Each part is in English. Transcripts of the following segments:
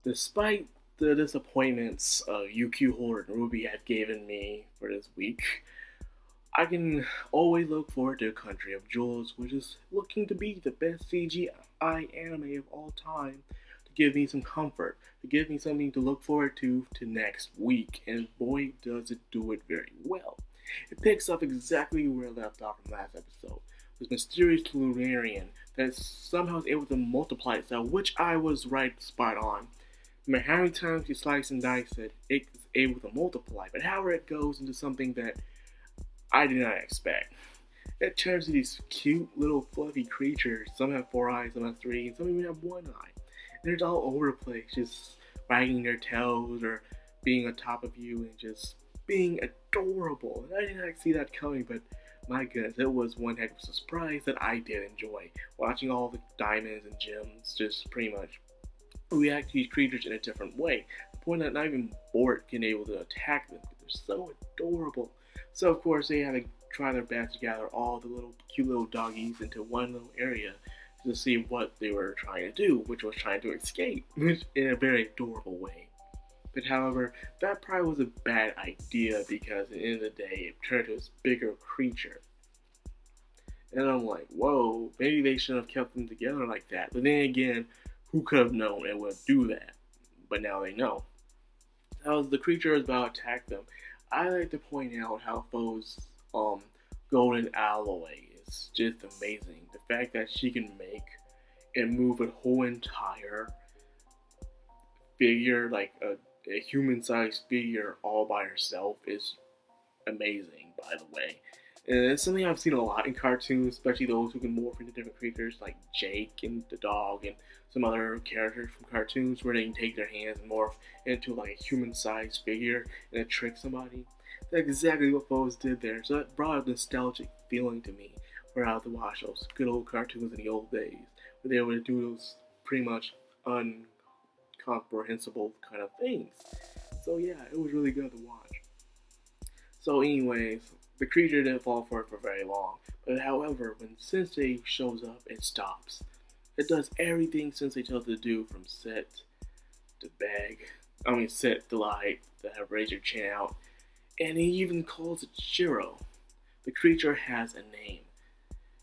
Despite the disappointments UQ Horde and Ruby have given me for this week, I can always look forward to Country of Jewels, which is looking to be the best CGI anime of all time, to give me some comfort, to give me something to look forward to next week, and boy does it do it very well. It picks up exactly where it left off from last episode. This mysterious Lunarian that somehow is able to multiply itself, which I was right spot on. No matter how many times you slice and dice it, it is able to multiply, but however it goes into something that I did not expect. It turns to these cute little fluffy creatures. Some have 4 eyes, some have 3, and some even have 1 eye. And they're all over the place, just wagging their tails or being on top of you and just being adorable. And I did not see that coming, but my goodness, it was one heck of a surprise that I did enjoy. Watching all the diamonds and gems just pretty much react to these creatures in a different way. The point that not even Bort can able to attack them, they're so adorable. So of course they have to try their best to gather all the little cute little doggies into one little area to see what they were trying to do, which was trying to escape, which in a very adorable way. But however, that probably was a bad idea because at the end of the day, it turned to this bigger creature. And I'm like, whoa, maybe they shouldn't have kept them together like that. But then again, who could have known it would do that? But now they know. As the creature is about to attack them, I like to point out how Foe's golden alloy is just amazing. The fact that she can make and move a whole entire figure, like a human-sized figure all by herself, is amazing, by the way. And it's something I've seen a lot in cartoons, especially those who can morph into different creatures like Jake and the dog and some other characters from cartoons where they can take their hands and morph into like a human-sized figure and trick somebody. That's exactly what Foes did there, so that brought a nostalgic feeling to me where I had to watch those good old cartoons in the old days, where they were able to do those pretty much incomprehensible kind of things. So yeah, it was really good to watch. So anyways, the creature didn't fall for it for very long, but however, when Sensei shows up, it stops. It does everything Sensei tells it to do, from sit to sit to lie, to have raise your chin out, and he even calls it Shiro. The creature has a name.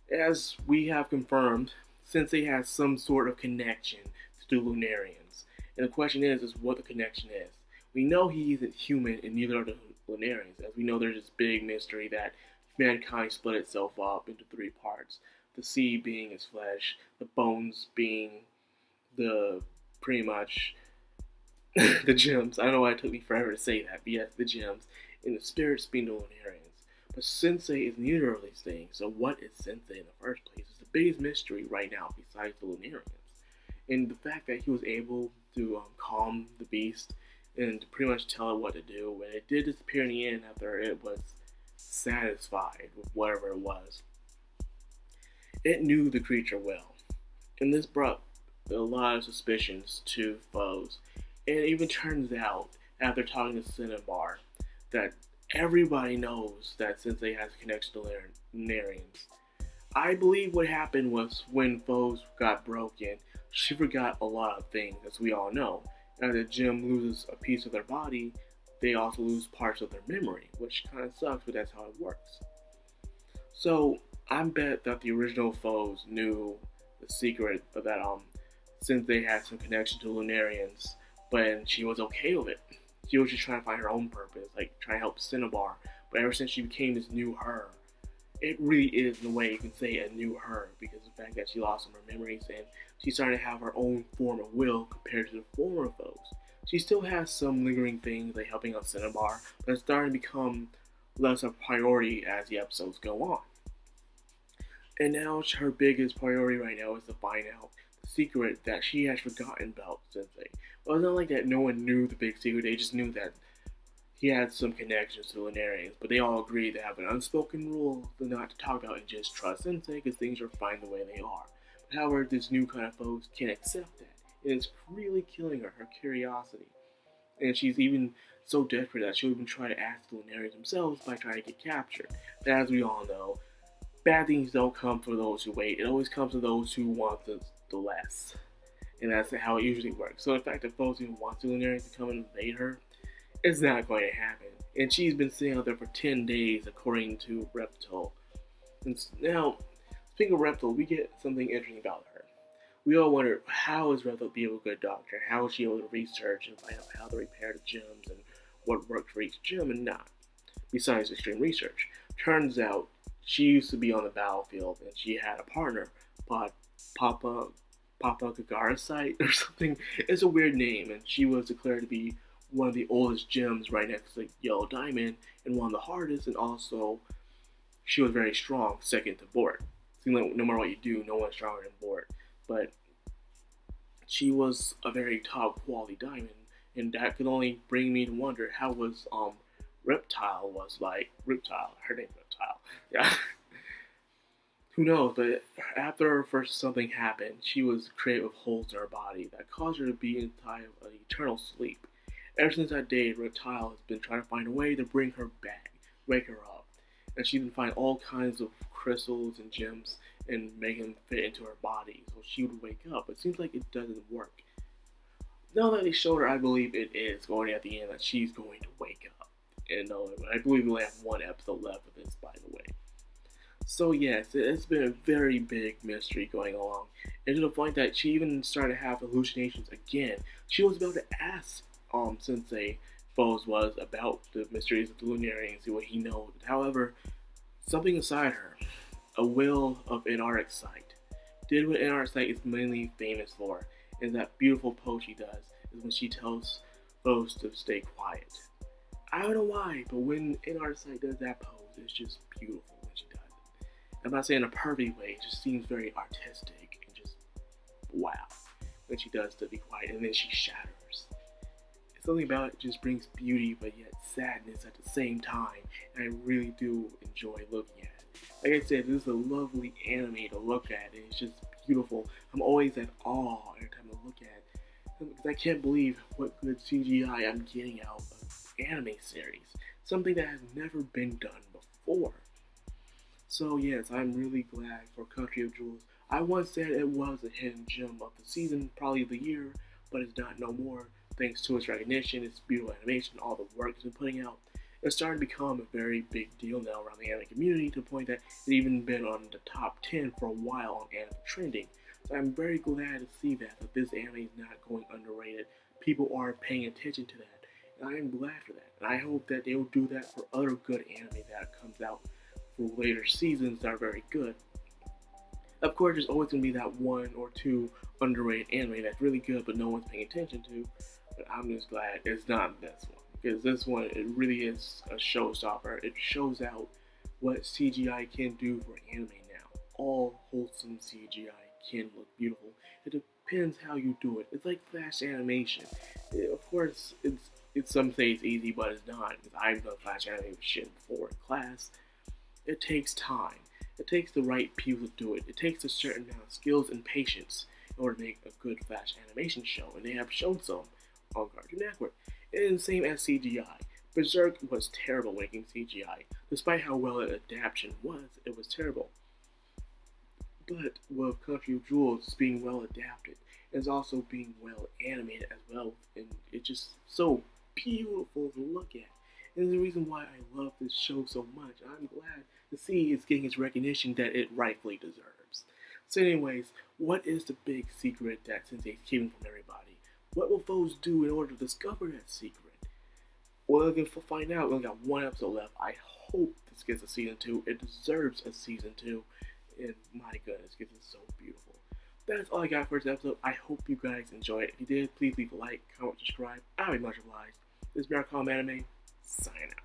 As we have confirmed, Sensei has some sort of connection to the Lunarians, and the question is what the connection is. We know he isn't human, and neither are the Lunarians, as we know there's this big mystery that mankind split itself up into 3 parts. The sea being its flesh, the bones being the, pretty much, the gems. I don't know why it took me forever to say that, but yes, the gems, and the spirits being the Lunarians. But Sensei is neither of these things, so what is Sensei in the first place? It's the biggest mystery right now besides the Lunarians. And the fact that he was able to calm the beast and to pretty much tell it what to do, when it did disappear in the end after it was satisfied with whatever it was. It knew the creature well, and this brought a lot of suspicions to Foes. And it even turns out, after talking to Cinnabar, that everybody knows that Sensei has a connection to Lunarians. I believe what happened was when Foes got broken, she forgot a lot of things, as we all know. As the gem loses a piece of their body, they also lose parts of their memory, which kind of sucks, but that's how it works. So I bet that the original Foes knew the secret of that Sensei had some connection to Lunarians, but she was okay with it. She was just trying to find her own purpose, like trying to help Cinnabar. But ever since she became this new her, it really is, in a way you can say, a new her, because of the fact that she lost some of her memories and she started to have her own form of will compared to the former Foes. She still has some lingering things like helping out Cinnabar, but it's starting to become less of a priority as the episodes go on. And now her biggest priority right now is to find out the secret that she has forgotten about Sensei. Well, it's not like that no one knew the big secret, they just knew that he had some connections to Lunarians, but they all agreed to have an unspoken rule to not to talk about and just trust Sensei because things are fine the way they are. But however, this new kind of Foes can't accept that, and it's really killing her curiosity. And she's even so desperate that she'll even try to ask the Lunarians themselves by trying to get captured. But as we all know, bad things don't come for those who wait. It always comes to those who want the less. and that's how it usually works. So the fact that Foes even wants the Lunarians to come and invade her, it's not going to happen. And she's been sitting out there for 10 days, according to Reptile. And now, speaking of Reptile, we get something interesting about her. We all wonder, how is Reptile be a good doctor? How is she able to research and find out how to repair the gems and what works for each gem and not? Besides extreme research. Turns out, she used to be on the battlefield and she had a partner, but Papa Gagarasite or something. It's a weird name, and she was declared to be one of the oldest gems right next to Yellow Diamond and one of the hardest, and also she was very strong, second to Bort. Seems like no matter what you do, no one's stronger than Bort. But she was a very top quality diamond, and that could only bring me to wonder how was Reptile was like. Reptile, her name Reptile. Yeah. Who knows, but after first something happened, she was created with holes in her body that caused her to be inside of an eternal sleep. Ever since that day, Reptile has been trying to find a way to bring her back, wake her up. And she's been finding all kinds of crystals and gems and make them fit into her body so she would wake up. But it seems like it doesn't work. Now that they showed her, I believe it is going at the end that she's going to wake up. And I believe we only have one episode left of this, by the way. So yes, it's been a very big mystery going along. And to the point that she even started to have hallucinations again. She was about to ask Sensei Foes was about the mysteries of the Lunarians and see what he knows. However, something inside her, a will of Antarctic Sight, did what Antarctic Sight is mainly famous for, and that beautiful pose she does is when she tells Foes to stay quiet. I don't know why, but when Antarctic Sight does that pose, it's just beautiful when she does it. I'm not saying in a perfect way, it just seems very artistic and just wow when she does to be quiet, and then she shatters. Something about it just brings beauty but yet sadness at the same time, and I really do enjoy looking at it. Like I said, this is a lovely anime to look at, and it's just beautiful. I'm always at awe every time I look at it, because I can't believe what good CGI I'm getting out of anime series. Something that has never been done before. So yes, I'm really glad for Country of Jewels. I once said it was a hidden gem of the season, probably the year, but it's not no more. Thanks to its recognition, its beautiful animation, all the work it's been putting out, it's starting to become a very big deal now around the anime community, to the point that it's even been on the top 10 for a while on anime trending. So I'm very glad to see that this anime is not going underrated. People are paying attention to that, and I am glad for that. And I hope that they will do that for other good anime that comes out for later seasons that are very good. Of course, there's always going to be that one or two underrated anime that's really good but no one's paying attention to. But I'm just glad it's not this one, because this one, it really is a showstopper. It shows out what CGI can do for anime now. All wholesome CGI can look beautiful. It depends how you do it. It's like flash animation. Of course, it's some say it's easy, but it's not. Because I've done flash animation before in class. It takes time. It takes the right people to do it. It takes a certain amount of skills and patience in order to make a good flash animation show, and they have shown some on Cartoon Network. And same as CGI. Berserk was terrible making CGI. Despite how well the adaptation was, it was terrible. But with Country of Jewels being well adapted, it's also being well animated as well, and it's just so beautiful to look at. And the reason why I love this show so much. I'm glad to see it's getting its recognition that it rightfully deserves. So anyways, what is the big secret that Sensei's keeping from everybody? What will Foes do in order to discover that secret? Well, we'll find out. We only got one episode left. I hope this gets a season 2. It deserves a season 2. And my goodness, because it's so beautiful. That's all I got for this episode. I hope you guys enjoyed it. If you did, please leave a like, comment, subscribe. I'd be much obliged. This is Madcrownxox Anime, signing out.